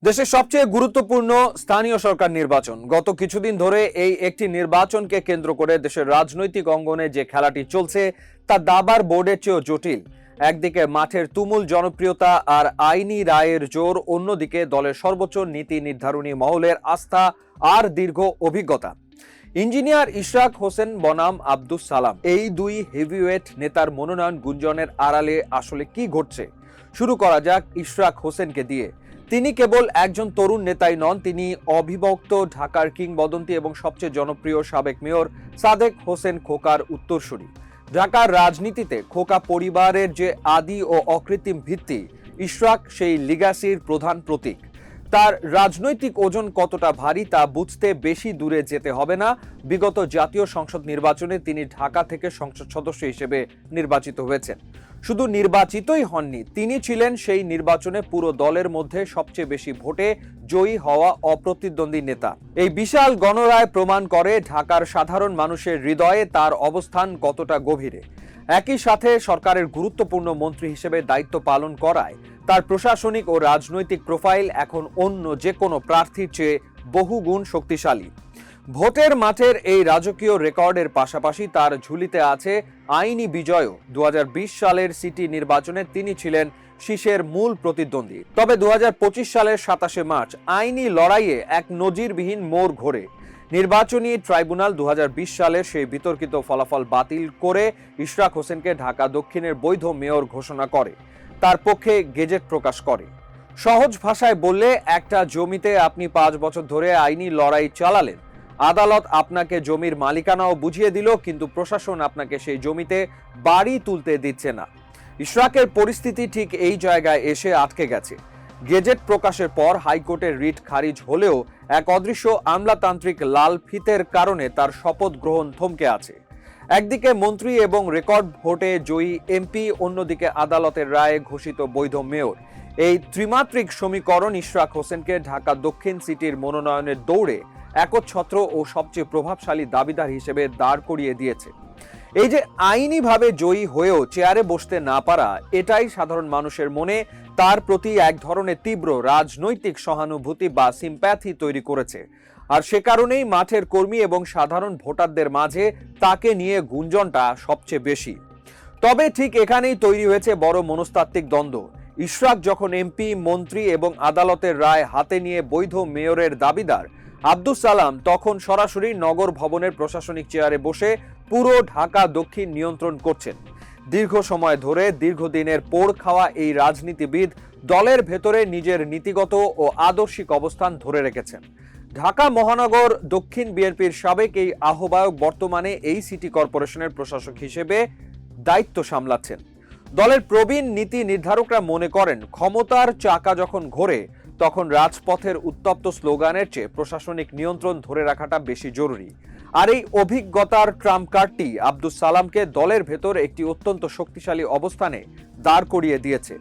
দেশের সবচেয়ে গুরুত্বপূর্ণ স্থানীয় সরকার নির্বাচন। গত কিছুদিন ধরে এই একটি নির্বাচনকে কেন্দ্র করে দেশের রাজনৈতিক অঙ্গনে যে খেলাটি চলছে তা দাবার বোর্ডের চেয়েও জটিল। একদিকে মাঠের তুমুল জনপ্রিয়তা আর আইনি রায়ের জোর, অন্যদিকে দলের সর্বোচ্চ নীতি নির্ধারণী মহলের আস্থা আর দীর্ঘ অভিজ্ঞতা। ইঞ্জিনিয়ার ইশরাক হোসেন বনাম আব্দুস সালাম, এই দুই হেভিওয়েট নেতার মনোনয়ন গুঞ্জনের আড়ালে আসলে কি ঘটছে? শুরু করা যাক ইশরাক হোসেনকে দিয়ে। তিনি কেবল একজন তরুণ নেতাই নন, তিনি অবিভক্ত ঢাকার কিংবদন্তি এবং সবচেয়ে জনপ্রিয় সাবেক মেয়র সাদেক হোসেন খোকার উত্তরসূরি। ঢাকার রাজনীতিতে খোকা পরিবারের যে আদি ও অকৃত্রিম ভিত্তি, ইশরাক সেই লিগ্যাসির প্রধান প্রতীক। তার রাজনৈতিক ওজন কতটা ভারী তা বুঝতে বেশি দূরে যেতে হবে না। বিগত জাতীয় সংসদ নির্বাচনে তিনি ঢাকা থেকে সংসদ সদস্য হিসেবে নির্বাচিত হয়েছেন। শুধু নির্বাচিতই হননি, তিনি ছিলেন সেই নির্বাচনে পুরো দলের মধ্যে সবচেয়ে বেশি ভোটে জয়ী হওয়া অপ্রতিদ্বন্দ্বী নেতা। এই বিশাল গণরায় প্রমাণ করে ঢাকার সাধারণ মানুষের হৃদয়ে তার অবস্থান কতটা গভীরে। একই সাথে সরকারের গুরুত্বপূর্ণ মন্ত্রী হিসেবে দায়িত্ব পালন করায় তার প্রশাসনিক ও রাজনৈতিক প্রোফাইল এখন অন্য যে কোনো প্রার্থীর চেয়ে বহুগুণ শক্তিশালী। ভোটের মাঠের এই রাজকীয় রেকর্ডের পাশাপাশি তার ঝুলিতে আছে আইনি বিজয়ও। 2020 সালের সিটি নির্বাচনে তিনি ছিলেন শীষের মূল প্রতিদ্বন্দ্বী। তবে 2025 সালের 27 মার্চ আইনি লড়াইয়ে এক নজিরবিহীন মোড় ঘোরে। নির্বাচনী ট্রাইব্যুনাল 2020 সালের সেই বিতর্কিত ফলাফল বাতিল করে ইশরাক হোসেনকে ঢাকা দক্ষিণের বৈধ মেয়র ঘোষণা করে, তার পক্ষে গেজেট প্রকাশ করে। সহজ ভাষায় বললে, একটা জমিতে আপনি 5 বছর ধরে আইনি লড়াই চালালেন, আদালত আপনাকে জমির মালিকানাও বুঝিয়ে দিল, কিন্তু প্রশাসন আপনাকে সেই জমিতে বাড়ি তুলতে দিচ্ছে না। ইশরাকের পরিস্থিতি ঠিক এই জায়গায় এসে আটকে গেছে। গেজেট প্রকাশের পর হাইকোর্টের রিট খারিজ হলেও এক অদৃশ্য আমলাতান্ত্রিক লাল ফিতের কারণে তার শপথ গ্রহণ থমকে আছে। একদিকে মন্ত্রী এবং রেকর্ড ভোটে জয়ী এমপি, অন্যদিকে আদালতের রায়ে ঘোষিত বৈধ মেয়র। এই ত্রিমাত্রিক সমীকরণ ইশরাক হোসেনকে ঢাকা দক্ষিণ সিটির মনোনয়নের দৌড়ে একচ্ছত্র ও সবচেয়ে প্রভাবশালী দাবিদার হিসেবে দাঁড় করিয়ে দিয়েছে। এই যে আইনিভাবে জয়ী হয়েও চেয়ারে বসতে না পারা, এটাই সাধারণ মানুষের মনে তার প্রতি এক ধরনের তীব্র রাজনৈতিক সহানুভূতি বা সিম্প্যাথি তৈরি করেছে। আর সে কারণেই মাঠের কর্মী এবং সাধারণ ভোটারদের মাঝে তাকে নিয়ে গুঞ্জনটা সবচেয়ে বেশি। তবে ঠিক এখানেই তৈরি হয়েছে বড় মনস্তাত্ত্বিক দ্বন্দ্ব। ইশরাক যখন এমপি, মন্ত্রী এবং আদালতের রায় হাতে নিয়ে বৈধ মেয়রের দাবিদার, আব্দুস সালাম তখন সরাসরি নগর ভবনের প্রশাসনিক চেয়ারে বসে পুরো ঢাকা দক্ষিণ নিয়ন্ত্রণ করছেন। দীর্ঘ সময় ধরে দীর্ঘদিনের পোড় খাওয়া এই রাজনীতিবিদ দলের ভেতরে নিজের নীতিগত ও আদর্শিক অবস্থান ধরে রেখেছেন। ঢাকা মহানগর দক্ষিণ বিএনপির সাবেক এই আহ্বায়ক বর্তমানে এই সিটি কর্পোরেশনের প্রশাসক হিসেবে দায়িত্ব সামলাচ্ছেন। দলের প্রবীণ নীতি নির্ধারকরা মনে করেন, ক্ষমতার চাকা যখন ঘোরে তখন রাজপথের উত্তপ্ত স্লোগানের চেয়ে প্রশাসনিক নিয়ন্ত্রণ ধরে রাখাটা বেশি জরুরি। আর এই অভিজ্ঞতার ট্রাম্প কার্ডটি আব্দুস সালামকে দলের ভেতর একটি অত্যন্ত শক্তিশালী অবস্থানে দাঁড় করিয়ে দিয়েছে।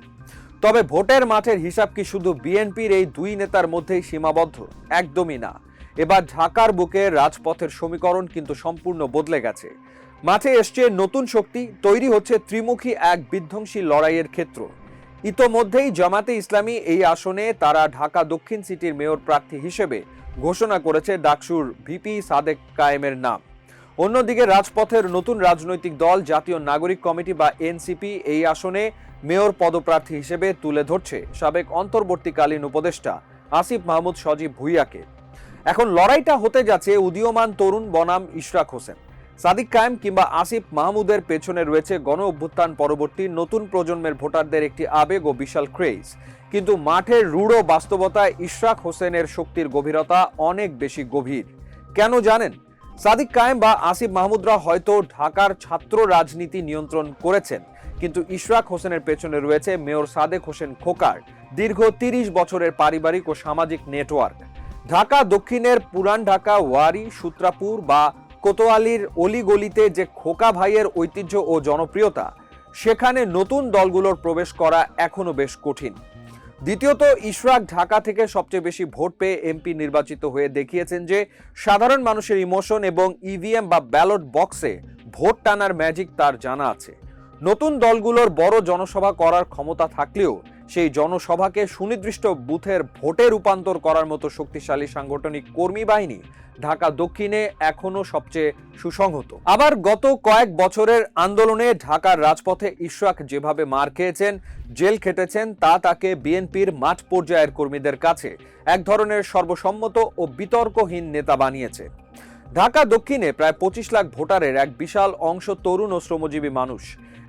তবে ভোটের মাঠের হিসাব কি শুধু বিএনপির এই দুই নেতার মধ্যেই সীমাবদ্ধ? একদমই না। এবার ঢাকার বুকে রাজপথের সমীকরণ কিন্তু সম্পূর্ণ বদলে গেছে। মাঠে এসছে নতুন শক্তি, তৈরি হচ্ছে ত্রিমুখী এক বিধ্বংসী লড়াইয়ের ক্ষেত্র। ইতোমধ্যেই জামাতে ইসলামী এই আসনে তারা ঢাকা দক্ষিণ সিটির মেয়র প্রার্থী হিসেবে ঘোষণা করেছে ডাকসুর ভিপি সাদেক কায়েমের নাম। অন্যদিকে রাজপথের নতুন রাজনৈতিক দল জাতীয় নাগরিক কমিটি বা এনসিপি এই আসনে মেয়র পদপ্রার্থী হিসেবে তুলে ধরছে সাবেক অন্তর্বর্তীকালীন উপদেষ্টা আসিফ মাহমুদ সজীব ভুইয়াকে। এখন লড়াইটা হতে যাচ্ছে উদীয়মান তরুণ বনাম ইশরাক হোসেন। সাদিক কায়েম কিংবা আসিফ মাহমুদের পেছনে রয়েছে গণ অভ্যুত্থান পরবর্তী নতুন প্রজন্মের ভোটারদের একটি আবেগ ও বিশাল ক্রেজ। কিন্তু মাঠের রূঢ় বাস্তবতায় ইশরাক হোসেনের শক্তির গভীরতা অনেক বেশি গভীর। কেন জানেন? সাদিক কায়েম বা আসিফ মাহমুদরা হয়তো ঢাকার ছাত্র রাজনীতি নিয়ন্ত্রণ করেছেন, কিন্তু ইশরাক হোসেনের পেছনে রয়েছে মেয়র সাদেক হোসেন খোকার দীর্ঘ 30 বছরের পারিবারিক ও সামাজিক নেটওয়ার্ক। ঢাকা দক্ষিণের পুরান ঢাকা, ওয়ারী, সূত্রাপুর বা কোতোয়ালির অলিগলিতে যে খোকা ভাইয়ের ঐতিহ্য ও জনপ্রিয়তা, সেখানে নতুন দলগুলোর প্রবেশ করা এখনো বেশ কঠিন। দ্বিতীয়ত, ইশরাক ঢাকা থেকে সবচেয়ে বেশি ভোট পেয়ে এমপি নির্বাচিত হয়ে দেখিয়েছেন যে সাধারণ মানুষের ইমোশন এবং ইভিএম বা ব্যালট বক্সে ভোট টানার ম্যাজিক তার জানা আছে। নতুন দলগুলোর বড় জনসভা করার ক্ষমতা থাকলেও সেই জনসভাকে সুনির্দিষ্ট বুথের ভোটে রূপান্তর করার মতো শক্তিশালী সাংগঠনিক কর্মী বাহিনী ঢাকা দক্ষিণে এখনো সবচেয়ে সুসংহত। আবার গত কয়েক বছরের আন্দোলনে ঢাকার রাজপথে ইশরাক যেভাবে মার খেয়েছেন, জেল খেটেছেন, তা তাকে বিএনপির মাঠ পর্যায়ের কর্মীদের কাছে এক ধরনের সর্বসম্মত ও বিতর্কহীন নেতা বানিয়েছে। ঢাকা দক্ষিণে প্রায় 25 লাখ ভোটারের এক বিশাল অংশ তরুণ ও শ্রমজীবী মানুষ।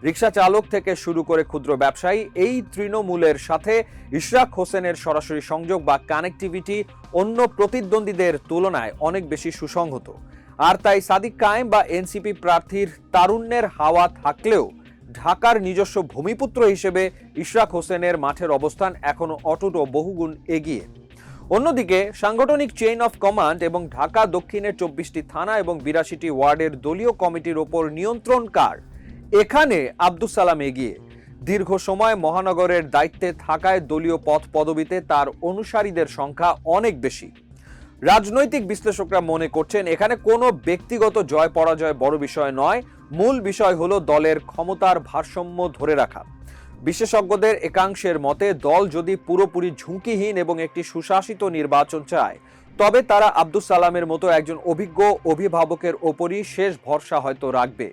রিকশা চালক থেকে শুরু করে ক্ষুদ্র ব্যবসায়ী, এই তৃণমূলের সাথে ইশরাক হোসেনের সরাসরি সংযোগ বা কানেক্টিভিটি অন্য প্রতিদ্বন্দ্বীদের তুলনায় অনেক বেশি সুসংহত। আর তাই সাদিক কায়েম বা এনসিপি প্রার্থীর তারুণ্যের হাওয়া থাকলেও ঢাকার নিজস্ব ভূমিপুত্র হিসেবে ইশরাক হোসেনের মাঠের অবস্থান এখনো অটুট ও বহুগুণ এগিয়ে। অন্যদিকে সাংগঠনিক চেইন অফ কমান্ড এবং ঢাকা দক্ষিণের 24টি থানা এবং 82টি ওয়ার্ডের দলীয় কমিটির ওপর নিয়ন্ত্রণ কার, এখানে আব্দুস সালাম এগিয়ে। দীর্ঘ সময় মহানগরের দায়িত্বে থাকায় দলীয় পদ পদবিতে তার অনুসারীদের সংখ্যা অনেক বেশি। রাজনৈতিক বিশ্লেষকরা মনে করছেন এখানে কোনো ব্যক্তিগত জয় পরাজয় বড় বিষয় নয়, মূল বিষয় হলো দলের ক্ষমতার ভারসাম্য ধরে রাখা। বিশেষজ্ঞদের একাংশের মতে দল যদি পুরোপুরি ঝুঁকিহীন এবং একটি সুশাসিত নির্বাচন চায়, তবে তারা আব্দুস সালামের মতো একজন অভিজ্ঞ অভিভাবকের ওপরই শেষ ভরসা হয়তো রাখবে।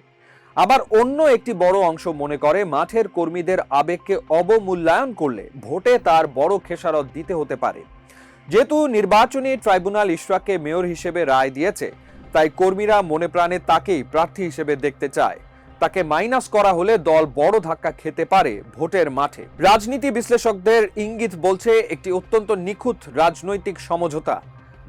আবার অন্য একটি বড় অংশ মনে করে মাঠের কর্মীদের আবেগকে অবমূল্যায়ন করলে ভোটে তার বড় খেসারত দিতে হতে পারে। যেহেতু নির্বাচনী ট্রাইব্যুনাল ইশরাককে মেয়র হিসেবে রায় দিয়েছে, তাই কর্মীরা মনে প্রাণে তাকেই প্রার্থী হিসেবে দেখতে চায়। তাকে মাইনাস করা হলে দল বড় ধাক্কা খেতে পারে ভোটের মাঠে। রাজনীতি বিশ্লেষকদের ইঙ্গিত বলছে একটি অত্যন্ত নিখুঁত রাজনৈতিক সমঝোতা।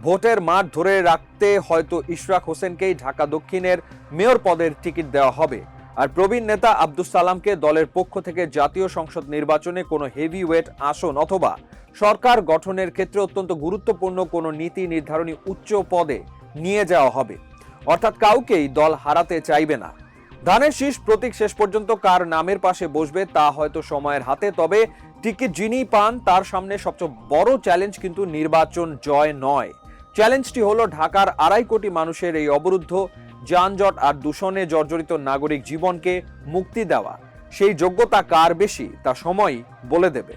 ভোটের মাঠ ধরে রাখতে হয়তো ইশরাক হোসেনকেই ঢাকা দক্ষিণের মেয়র পদের টিকিট দেওয়া হবে, আর প্রবীণ নেতা আব্দুস সালামকে দলের পক্ষ থেকে জাতীয় সংসদ নির্বাচনে কোনো হেভিওয়েট আসন অথবা সরকার গঠনের ক্ষেত্রে অত্যন্ত গুরুত্বপূর্ণ কোনো নীতি নির্ধারণী উচ্চ পদে নিয়ে যাওয়া হবে। অর্থাৎ কাউকেই দল হারাতে চাইবে না। ধানের শীষ প্রতীক শেষ পর্যন্ত কার নামের পাশে বসবে তা হয়তো সময়ের হাতে, তবে টিকিট যিনি পান তার সামনে সবচেয়ে বড় চ্যালেঞ্জ কিন্তু নির্বাচন জয় নয়। চ্যালেঞ্জটি হলো ঢাকার 2.5 কোটি মানুষের এই অবরুদ্ধ, যানজট আর দূষণে জর্জরিত নাগরিক জীবনকে মুক্তি দেওয়া। সেই যোগ্যতা কার বেশি তা সময়ই বলে দেবে।